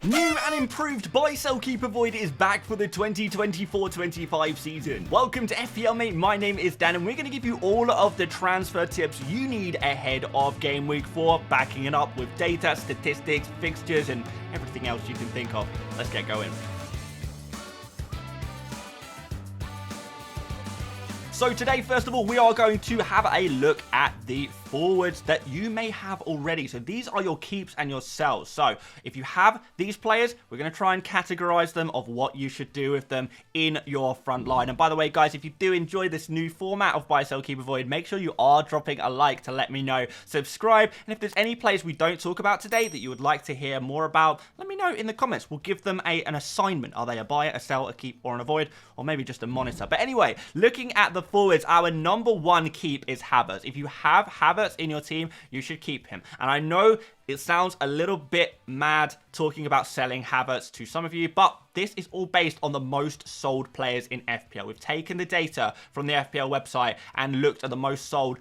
New and improved Buy Sell Keep Avoid is back for the 2024-25 season. Welcome to FPL Mate, my name is Dan and we're going to give you all of the transfer tips you need ahead of Game Week 4, backing it up with data, statistics, fixtures and everything else you can think of. Let's get going. So today, first of all, we are going to have a look at the forwards that you may have already. So these are your keeps and your sells. So if you have these players, we're going to try and categorize them of what you should do with them in your front line. And by the way, guys, if you do enjoy this new format of Buy, Sell, Keep, Avoid, make sure you are dropping a like to let me know. Subscribe. And if there's any players we don't talk about today that you would like to hear more about, let me know in the comments. We'll give them an assignment. Are they a buy, a sell, a keep, or an avoid? Or maybe just a monitor. But anyway, looking at the forwards, our number one keep is Havertz. If you have Havertz in your team, you should keep him. And I know it sounds a little bit mad talking about selling Havertz to some of you, but this is all based on the most sold players in FPL. We've taken the data from the FPL website and looked at the most sold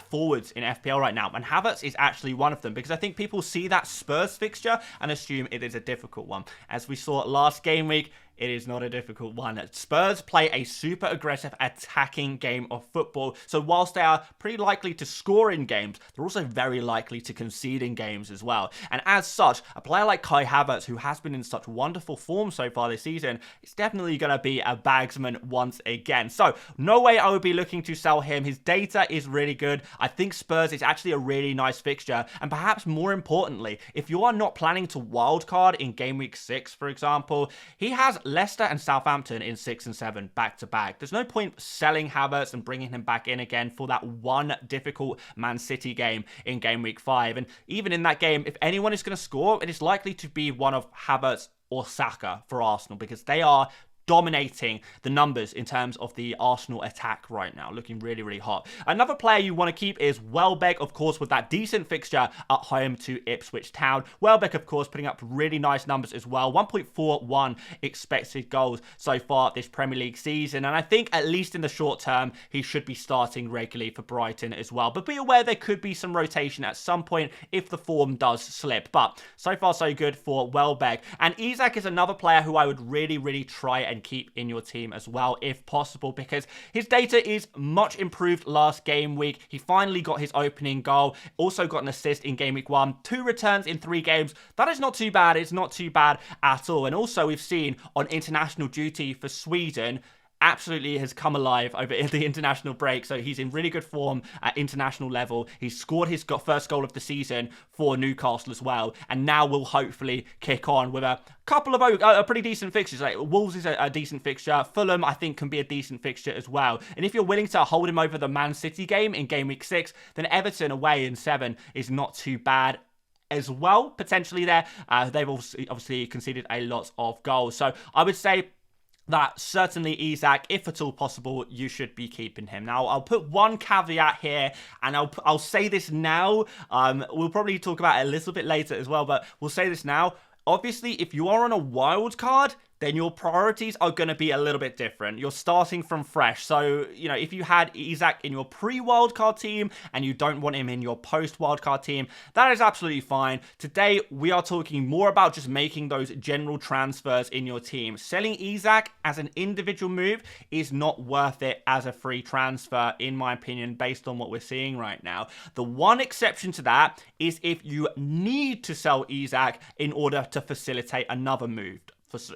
forwards in FPL right now. And Havertz is actually one of them because I think people see that Spurs fixture and assume it is a difficult one. As we saw last game week, it is not a difficult one. Spurs play a super aggressive attacking game of football. So whilst they are pretty likely to score in games, they're also very likely to concede in games as well. And as such, a player like Kai Havertz, who has been in such wonderful form so far this season, is definitely going to be a bagsman once again. So no way I would be looking to sell him. His data is really good. I think Spurs is actually a really nice fixture. And perhaps more importantly, if you are not planning to wildcard in game week 6, for example, he has Leicester and Southampton in 6 and 7 back-to-back. There's no point selling Havertz and bringing him back in again for that one difficult Man City game in game week 5. And even in that game, if anyone is going to score, it is likely to be one of Havertz or Saka for Arsenal because they are dominating the numbers in terms of the Arsenal attack right now, looking really, really hot. Another player you want to keep is Welbeck, of course, with that decent fixture at home to Ipswich Town. Welbeck, of course, putting up really nice numbers as well. 1.41 expected goals so far this Premier League season. And I think at least in the short term, he should be starting regularly for Brighton as well. But be aware there could be some rotation at some point if the form does slip. But so far, so good for Welbeck. And Isak is another player who I would really, really try and keep in your team as well if possible because his data is much improved last game week. He finally got his opening goal, also got an assist in game week 1, 2 returns in 3 games. That is not too bad. It's not too bad at all. And also we've seen on international duty for Sweden, absolutely has come alive over the international break. So he's in really good form at international level. He's scored his first goal of the season for Newcastle as well. And now will hopefully kick on with a couple of pretty decent fixtures. Like Wolves is a decent fixture. Fulham, I think, can be a decent fixture as well. And if you're willing to hold him over the Man City game in game week 6, then Everton away in 7 is not too bad as well, potentially there. They've obviously conceded a lot of goals. So I would say that certainly Isak, if at all possible, you should be keeping him. Now, I'll put one caveat here, and I'll say this now. We'll probably talk about it a little bit later as well, but we'll say this now. Obviously, if you are on a wild card, then your priorities are going to be a little bit different. You're starting from fresh. So, you know, if you had Isak in your pre-wildcard team and you don't want him in your post-wildcard team, that is absolutely fine. Today, we are talking more about just making those general transfers in your team. Selling Isak as an individual move is not worth it as a free transfer, in my opinion, based on what we're seeing right now. The one exception to that is if you need to sell Isak in order to facilitate another move.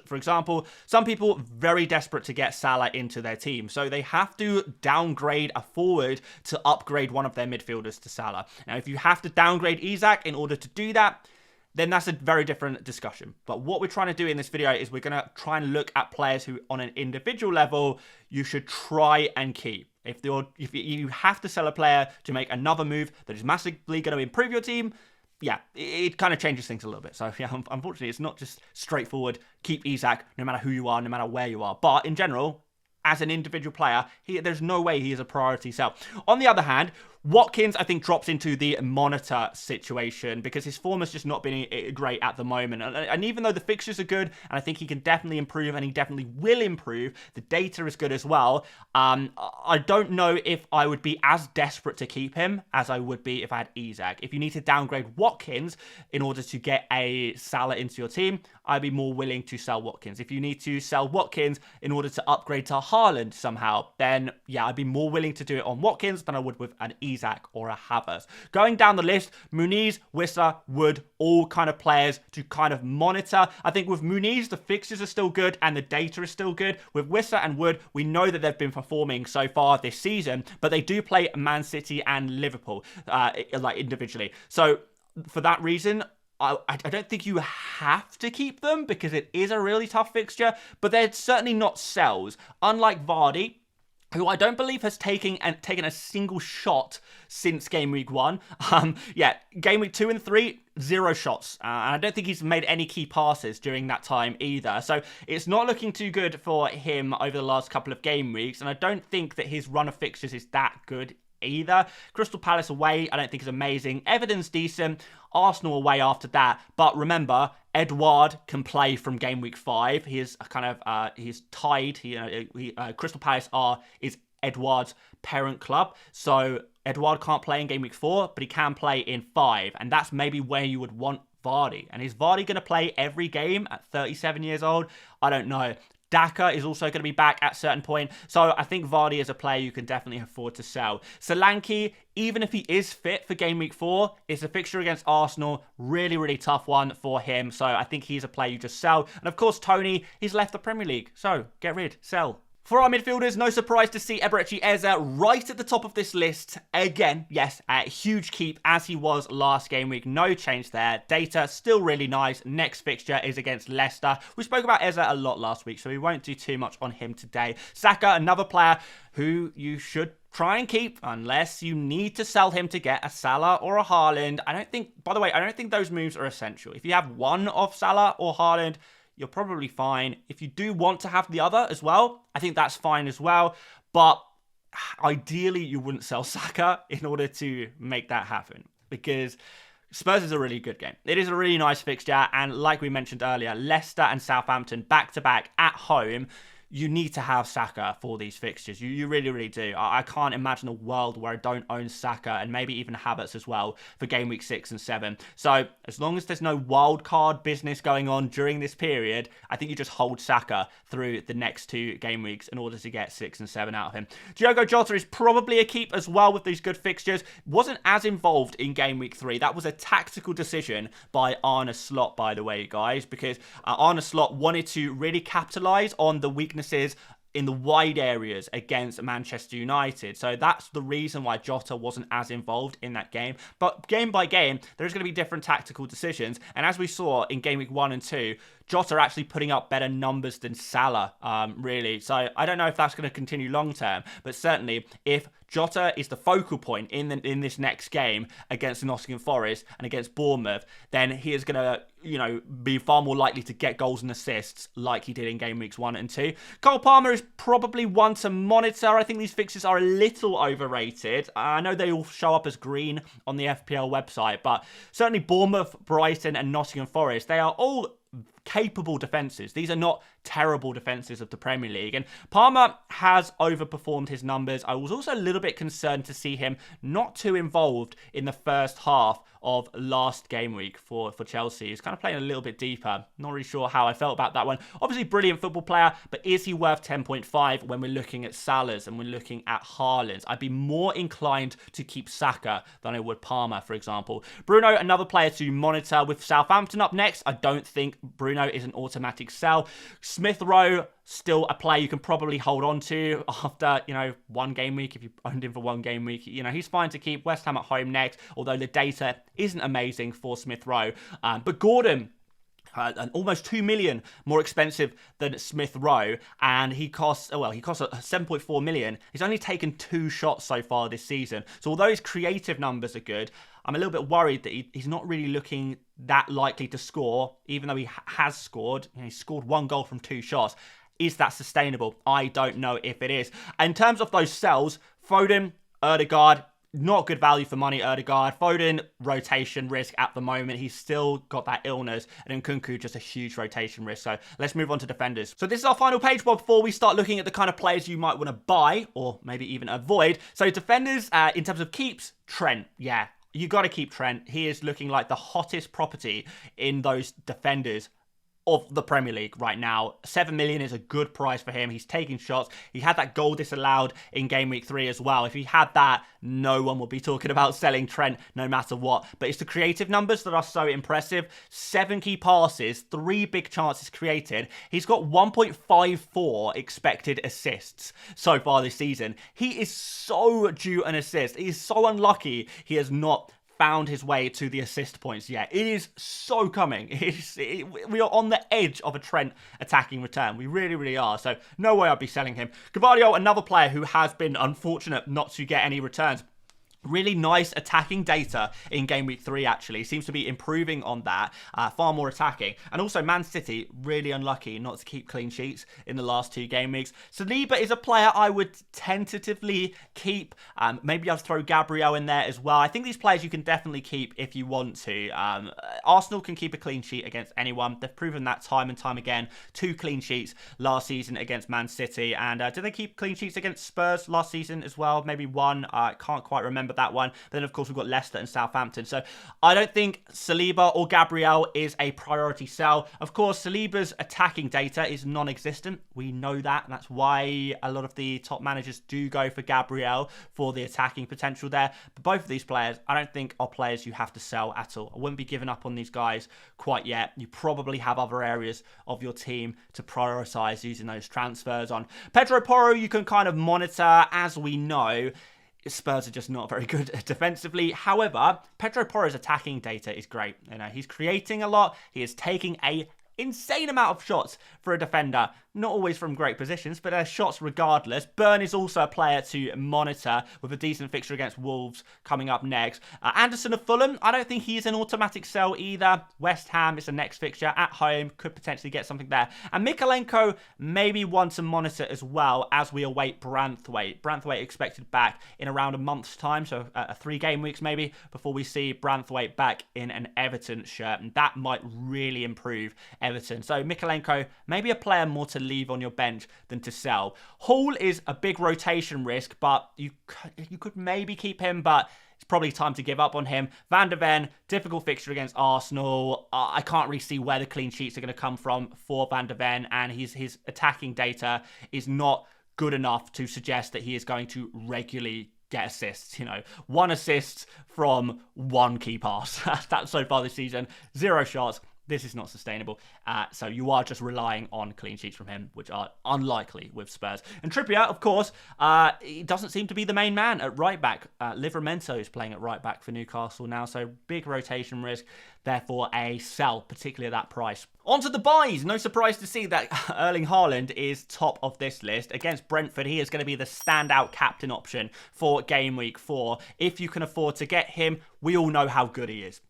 For example, some people very desperate to get Salah into their team, so they have to downgrade a forward to upgrade one of their midfielders to Salah. Now, if you have to downgrade Isak in order to do that, then that's a very different discussion. But what we're trying to do in this video is we're going to try and look at players who, on an individual level, you should try and keep. If you have to sell a player to make another move that is massively going to improve your team, yeah, it kind of changes things a little bit. So, yeah, unfortunately, it's not just straightforward, keep Isak no matter who you are, no matter where you are. But in general, as an individual player, there's no way he is a priority sell. On the other hand, Watkins, I think, drops into the monitor situation because his form has just not been great at the moment. And even though the fixtures are good, and I think he can definitely improve, and he definitely will improve, the data is good as well. I don't know if I would be as desperate to keep him as I would be if I had Isak. If you need to downgrade Watkins in order to get a Salah into your team, I'd be more willing to sell Watkins. If you need to sell Watkins in order to upgrade to Haaland somehow, then yeah, I'd be more willing to do it on Watkins than I would with an Isak or a Havertz. Going down the list, Muniz, Wissa, Wood, all kind of players to kind of monitor. I think with Muniz, the fixtures are still good and the data is still good. With Wissa and Wood, we know that they've been performing so far this season, but they do play Man City and Liverpool, like individually. So for that reason, I don't think you have to keep them because it is a really tough fixture, but they're certainly not sells. Unlike Vardy, who I don't believe has taken a single shot since Game Week 1. Yeah, Game Week 2 and 3, 0 shots. And I don't think he's made any key passes during that time either. So it's not looking too good for him over the last couple of game weeks. And I don't think that his run of fixtures is that good either. Crystal Palace away, I don't think is amazing. Everton's decent. Arsenal away after that. But remember, Edouard can play from game week 5. He is kind of he's tied. Crystal Palace is Edouard's parent club. So Edouard can't play in game week 4, but he can play in 5. And that's maybe where you would want Vardy. And is Vardy going to play every game at 37 years old? I don't know. Daka is also going to be back at a certain point. So I think Vardy is a player you can definitely afford to sell. Solanke, even if he is fit for game week 4, it's a fixture against Arsenal. Really, really tough one for him. So I think he's a player you just sell. And of course, Tony, he's left the Premier League. So get rid, sell. For our midfielders, no surprise to see Eberechi Eze right at the top of this list. Again, yes, a huge keep as he was last game week. No change there. Data still really nice. Next fixture is against Leicester. We spoke about Eze a lot last week, so we won't do too much on him today. Saka, another player who you should try and keep unless you need to sell him to get a Salah or a Haaland. By the way, I don't think those moves are essential. If you have one of Salah or Haaland, you're probably fine. If you do want to have the other as well, I think that's fine as well. But ideally, you wouldn't sell Saka in order to make that happen because Spurs is a really good game. It is a really nice fixture. And like we mentioned earlier, Leicester and Southampton back-to-back at home. You need to have Saka for these fixtures. You really, really do. I can't imagine a world where I don't own Saka and maybe even Havertz as well for game week 6 and 7. So as long as there's no wild card business going on during this period, I think you just hold Saka through the next 2 game weeks in order to get 6 and 7 out of him. Diogo Jota is probably a keep as well with these good fixtures. Wasn't as involved in game week 3. That was a tactical decision by Arne Slot, by the way, guys, because Arne Slot wanted to really capitalise on the weakness in the wide areas against Manchester United. So that's the reason why Jota wasn't as involved in that game. But game by game, there's going to be different tactical decisions. And as we saw in game week 1 and 2, Jota actually putting up better numbers than Salah, really. So I don't know if that's going to continue long term, but certainly if Jota is the focal point in this next game against Nottingham Forest and against Bournemouth, then he is going to, be far more likely to get goals and assists like he did in game weeks 1 and 2. Cole Palmer is probably one to monitor. I think these fixtures are a little overrated. I know they all show up as green on the FPL website, but certainly Bournemouth, Brighton and Nottingham Forest, they are all capable defences. These are not terrible defences of the Premier League. And Palmer has overperformed his numbers. I was also a little bit concerned to see him not too involved in the first half of last game week for Chelsea. He's kind of playing a little bit deeper. Not really sure how I felt about that one. Obviously, brilliant football player, but is he worth 10.5 when we're looking at Salah's and we're looking at Haaland's? I'd be more inclined to keep Saka than I would Palmer, for example. Bruno, another player to monitor with Southampton up next. I don't think Bruno is an automatic sell. Smith Rowe, still a player you can probably hold on to after, one game week. If you owned him for one game week, he's fine to keep. West Ham at home next, although the data isn't amazing for Smith Rowe. But Gordon, almost 2 million more expensive than Smith Rowe, and he costs 7.4 million. He's only taken 2 shots so far this season. So although his creative numbers are good, I'm a little bit worried that he's not really looking that likely to score, even though he has scored. He scored 1 goal from 2 shots. Is that sustainable? I don't know if it is. In terms of those sells, Foden, Ødegaard, not good value for money, Erdegaard. Foden, rotation risk at the moment. He's still got that illness. And then Nkunku, just a huge rotation risk. So let's move on to defenders. So this is our final page, but before we start looking at the kind of players you might want to buy or maybe even avoid. So defenders, in terms of keeps, Trent. Yeah, you got to keep Trent. He is looking like the hottest property in those defenders of the Premier League right now. 7 million is a good price for him. He's taking shots. He had that goal disallowed in game week 3 as well. If he had that, no one would be talking about selling Trent no matter what. But it's the creative numbers that are so impressive. 7 key passes, 3 big chances created. He's got 1.54 expected assists so far this season. He is so due an assist. He is so unlucky he has not found his way to the assist points yet. It is so coming. We are on the edge of a Trent attacking return. We really, really are. So no way I'd be selling him. Gavardio, another player who has been unfortunate not to get any returns. Really nice attacking data in game week 3, actually. Seems to be improving on that. Far more attacking. And also Man City, really unlucky not to keep clean sheets in the last 2 game weeks. Saliba is a player I would tentatively keep. Maybe I'll throw Gabriel in there as well. I think these players you can definitely keep if you want to. Arsenal can keep a clean sheet against anyone. They've proven that time and time again. 2 clean sheets last season against Man City. And did they keep clean sheets against Spurs last season as well? Maybe 1. I can't quite remember that one. But then, of course, we've got Leicester and Southampton. So I don't think Saliba or Gabriel is a priority sell. Of course, Saliba's attacking data is non-existent. We know that. And that's why a lot of the top managers do go for Gabriel for the attacking potential there. But both of these players, I don't think are players you have to sell at all. I wouldn't be giving up on these guys quite yet. You probably have other areas of your team to prioritize using those transfers on. Pedro Porro, you can kind of monitor. As we know, Spurs are just not very good defensively. However, Pedro Porro's attacking data is great. You know, he's creating a lot. He is taking a insane amount of shots for a defender. Not always from great positions, but shots regardless. Burn is also a player to monitor with a decent fixture against Wolves coming up next. Anderson of Fulham, I don't think he's an automatic sell either. West Ham is the next fixture at home. Could potentially get something there. And Mikalenko, maybe one to monitor as well as we await Branthwaite. Branthwaite expected back in around a month's time, so 3 game weeks maybe, before we see Branthwaite back in an Everton shirt. And that might really improve Everton. So Mikalenko, maybe a player more to leave on your bench than to sell. Hall is a big rotation risk, but you could maybe keep him, but it's probably time to give up on him. Van de Ven, difficult fixture against Arsenal. I can't really see where the clean sheets are going to come from for Van de Ven, and his attacking data is not good enough to suggest that he is going to regularly get assists. You know, 1 assist from 1 key pass. That's so far this season. 0 shots. This is not sustainable. So you are just relying on clean sheets from him, which are unlikely with Spurs. And Trippier, of course, he doesn't seem to be the main man at right back. Livramento is playing at right back for Newcastle now, so big rotation risk. Therefore, a sell, particularly at that price. On to the buys. No surprise to see that Erling Haaland is top of this list. Against Brentford, he is going to be the standout captain option for game week 4. If you can afford to get him, we all know how good he is.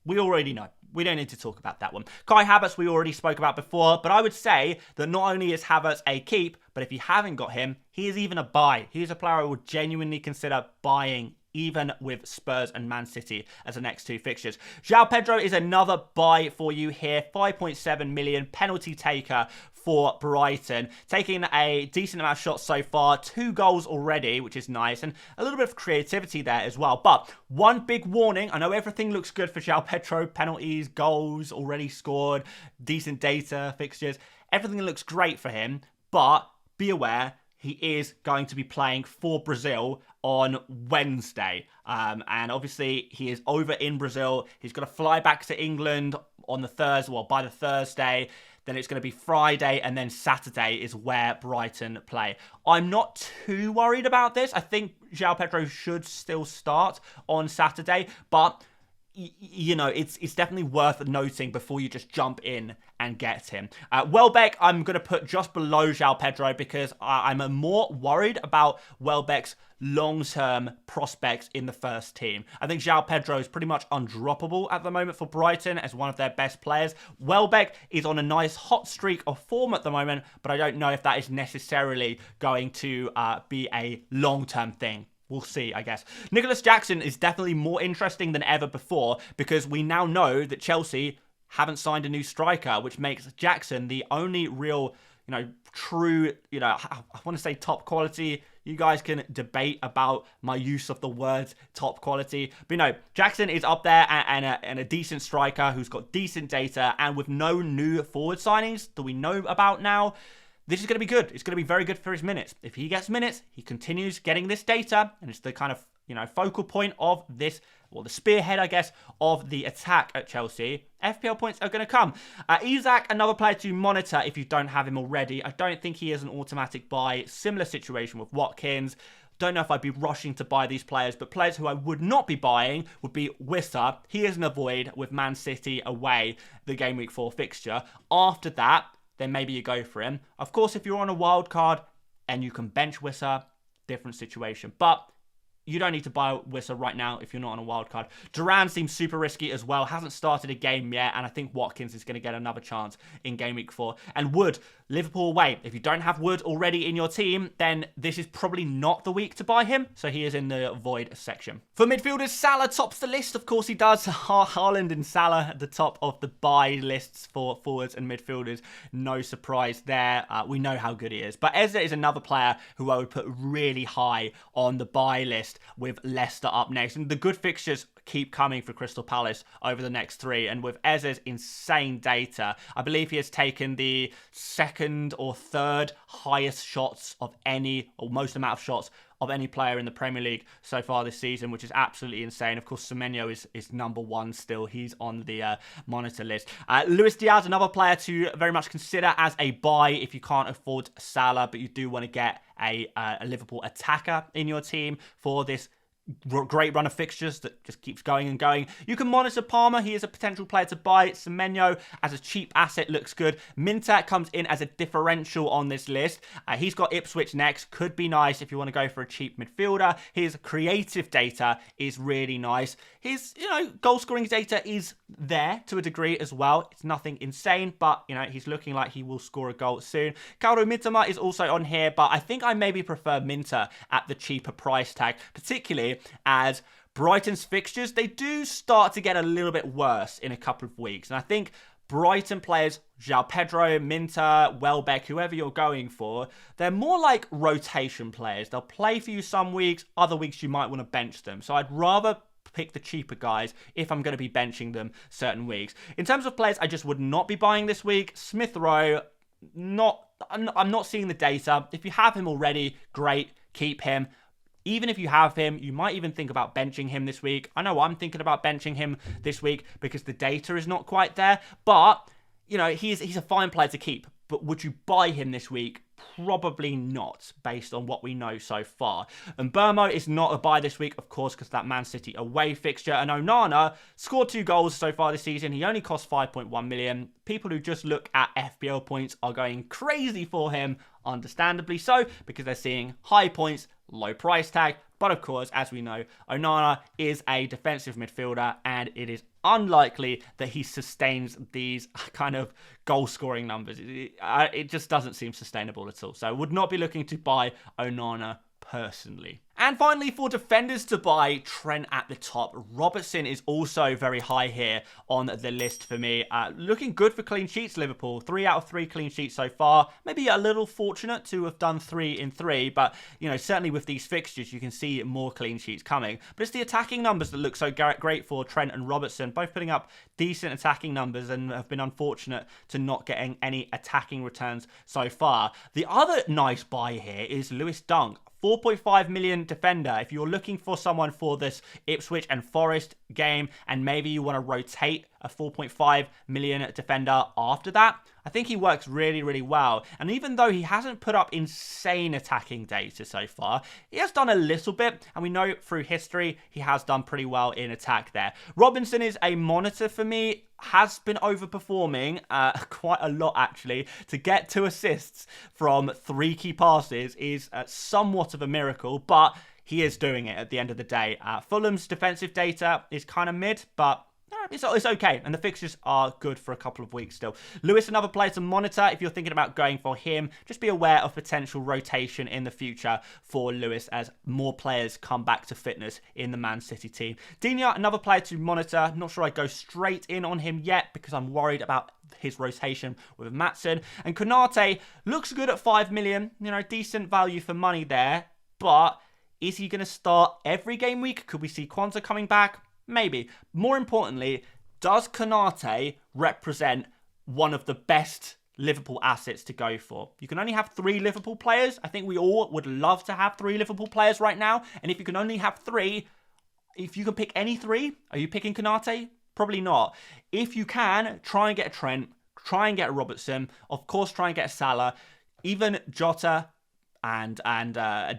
We already know. We don't need to talk about that one. Kai Havertz we already spoke about before, but I would say that not only is Havertz a keep, but if you haven't got him, he is even a buy. He is a player I would genuinely consider buying, even with Spurs and Man City as the next 2 fixtures. João Pedro is another buy for you here. 5.7 million penalty taker for Brighton. Taking a decent amount of shots so far. 2 goals already, which is nice. And a little bit of creativity there as well. But one big warning. I know everything looks good for João Pedro. Penalties, goals already scored, decent data, fixtures. Everything looks great for him. But be aware, he is going to be playing for Brazil on Wednesday. And obviously, he is over in Brazil. He's going to fly back to England on the Thursday, well, by the Thursday. Then it's going to be Friday, and then Saturday is where Brighton play. I'm not too worried about this. I think João Pedro should still start on Saturday, but you know, it's definitely worth noting before you just jump in and get him. Welbeck, I'm going to put just below João Pedro because I'm more worried about Welbeck's long-term prospects in the first team. I think João Pedro is pretty much undroppable at the moment for Brighton as one of their best players. Welbeck is on a nice hot streak of form at the moment, but I don't know if that is necessarily going to be a long-term thing we'll see, I guess. Nicholas Jackson is definitely more interesting than ever before because we now know that Chelsea haven't signed a new striker, which makes Jackson the only real, true, I want to say top quality. You guys can debate about my use of the word top quality. But Jackson is up there and a decent striker who's got decent data. And with no new forward signings that we know about now, this is going to be good. It's going to be very good for his minutes. If he gets minutes, he continues getting this data. And it's the kind of, focal point of this, or the spearhead, I guess, of the attack at Chelsea. FPL points are going to come. Isak, another player to monitor if you don't have him already. I don't think he is an automatic buy. Similar situation with Watkins. Don't know if I'd be rushing to buy these players, but players who I would not be buying would be Wissa. He is an avoid with Man City away, the Game Week 4 fixture. After that, then maybe you go for him. Of course, if you're on a wild card and you can bench Wissa, different situation. But you don't need to buy Wissa right now if you're not on a wild card. Duran seems super risky as well. Hasn't started a game yet. And I think Watkins is going to get another chance in Game Week 4. And Wood, Liverpool away. If you don't have Wood already in your team, then this is probably not the week to buy him. So he is in the void section. For midfielders, Salah tops the list. Of course he does. Haaland and Salah at the top of the buy lists for forwards and midfielders. No surprise there. We know how good he is. But Eze is another player who I would put really high on the buy list, with Leicester up next. And the good fixtures keep coming for Crystal Palace over the next 3. And with Eze's insane data, I believe he has taken the second or third highest shots of any, or most amount of shots of any player in the Premier League so far this season, which is absolutely insane. Of course, Semenyo is number 1 still. He's on the monitor list. Luis Diaz, another player to very much consider as a buy if you can't afford Salah, but you do want to get a Liverpool attacker in your team for this great run of fixtures that just keeps going and going. You can monitor Palmer. He is a potential player to buy. Semenyo as a cheap asset looks good. Minter comes in as a differential on this list. He's got Ipswich next. Could be nice if you want to go for a cheap midfielder. His creative data is really nice. His, goal scoring data is there to a degree as well. It's nothing insane, but, he's looking like he will score a goal soon. Caldo Mitoma is also on here, but I think I maybe prefer Minter at the cheaper price tag, particularly as Brighton's fixtures, they do start to get a little bit worse in a couple of weeks. And I think Brighton players, João Pedro, Minter, Welbeck, whoever you're going for, they're more like rotation players. They'll play for you some weeks, other weeks you might want to bench them. So I'd rather pick the cheaper guys if I'm going to be benching them certain weeks. In terms of players I just would not be buying this week, Smith Rowe, I'm not seeing the data. If you have him already, great, keep him. Even if you have him, you might even think about benching him this week. I know I'm thinking about benching him this week because the data is not quite there. But, he's a fine player to keep. But would you buy him this week? Probably not, based on what we know so far. And Burmo is not a buy this week, of course, because that Man City away fixture. And Onana scored 2 goals so far this season. He only cost 5.1 million. People who just look at FPL points are going crazy for him, understandably so, because they're seeing high points, low price tag. But of course, as we know, Onana is a defensive midfielder, and it is unlikely that he sustains these kind of goal-scoring numbers. It just doesn't seem sustainable at all. So I would not be looking to buy Onana personally. And finally, for defenders to buy, Trent at the top. Robertson is also very high here on the list for me. Looking good for clean sheets, Liverpool. 3 out of 3 clean sheets so far. Maybe a little fortunate to have done 3 in 3, but, certainly with these fixtures, you can see more clean sheets coming. But it's the attacking numbers that look so great for Trent and Robertson, both putting up decent attacking numbers and have been unfortunate to not getting any attacking returns so far. The other nice buy here is Lewis Dunk. 4.5 million defender. If you're looking for someone for this Ipswich and Forest game, and maybe you want to rotate a 4.5 million defender after that, I think he works really, really well. And even though he hasn't put up insane attacking data so far, he has done a little bit, and we know through history he has done pretty well in attack there. Robinson is a monitor for me. Has been overperforming quite a lot, actually. To get 2 assists from 3 key passes is somewhat of a miracle, but he is doing it at the end of the day. Fulham's defensive data is kind of mid, but it's okay. And the fixtures are good for a couple of weeks still. Lewis, another player to monitor. If you're thinking about going for him, just be aware of potential rotation in the future for Lewis as more players come back to fitness in the Man City team. Digne, another player to monitor. Not sure I'd go straight in on him yet because I'm worried about his rotation with Matson. And Konate looks good at 5 million. You know, decent value for money there. But is he going to start every game week? Could we see Quanta coming back? Maybe. More importantly, does Konate represent one of the best Liverpool assets to go for? You can only have 3 Liverpool players. I think we all would love to have 3 Liverpool players right now. And if you can only have 3, if you can pick any 3, are you picking Konate? Probably not. If you can, try and get a Trent, try and get a Robertson, of course try and get a Salah, even Jota and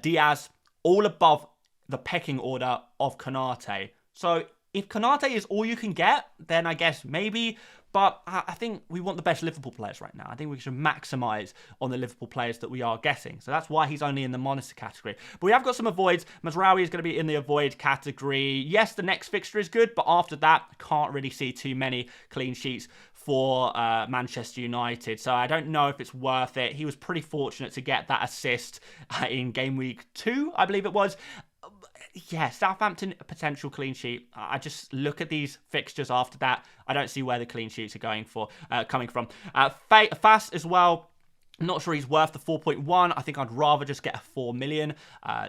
Diaz, all above the pecking order of Konate. So if Konate is all you can get, then I guess maybe. But I think we want the best Liverpool players right now. I think we should maximise on the Liverpool players that we are getting. So that's why he's only in the monitor category. But we have got some avoids. Mazraoui is going to be in the avoid category. Yes, the next fixture is good, but after that, I can't really see too many clean sheets for Manchester United. So I don't know if it's worth it. He was pretty fortunate to get that assist in game week 2, I believe it was. Yeah, Southampton, a potential clean sheet. I just look at these fixtures after that. I don't see where the clean sheets are coming from. Fast as well. I'm not sure he's worth the 4.1. I think I'd rather just get a 4 million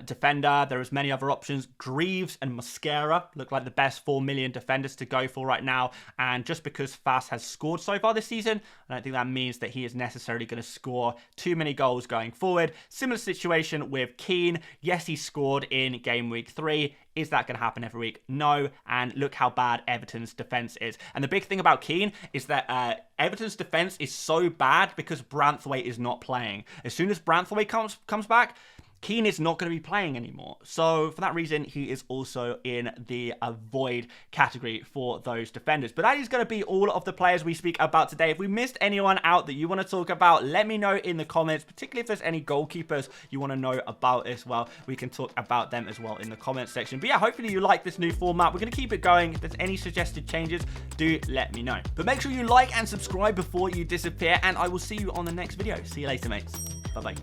defender. There is many other options. Greaves and Mosquera look like the best 4 million defenders to go for right now. And just because Fast has scored so far this season, I don't think that means that he is necessarily going to score too many goals going forward. Similar situation with Keane. Yes, he scored in game week 3. Is that going to happen every week? No. And look how bad Everton's defence is. And the big thing about Keane is that Everton's defence is so bad because Branthwaite is not playing. As soon as Branthwaite comes back, Keane is not going to be playing anymore. So for that reason, he is also in the avoid category for those defenders. But that is going to be all of the players we speak about today. If we missed anyone out that you want to talk about, let me know in the comments, particularly if there's any goalkeepers you want to know about as well. We can talk about them as well in the comments section. But yeah, hopefully you like this new format. We're going to keep it going. If there's any suggested changes, do let me know. But make sure you like and subscribe before you disappear, and I will see you on the next video. See you later, mates. Bye-bye.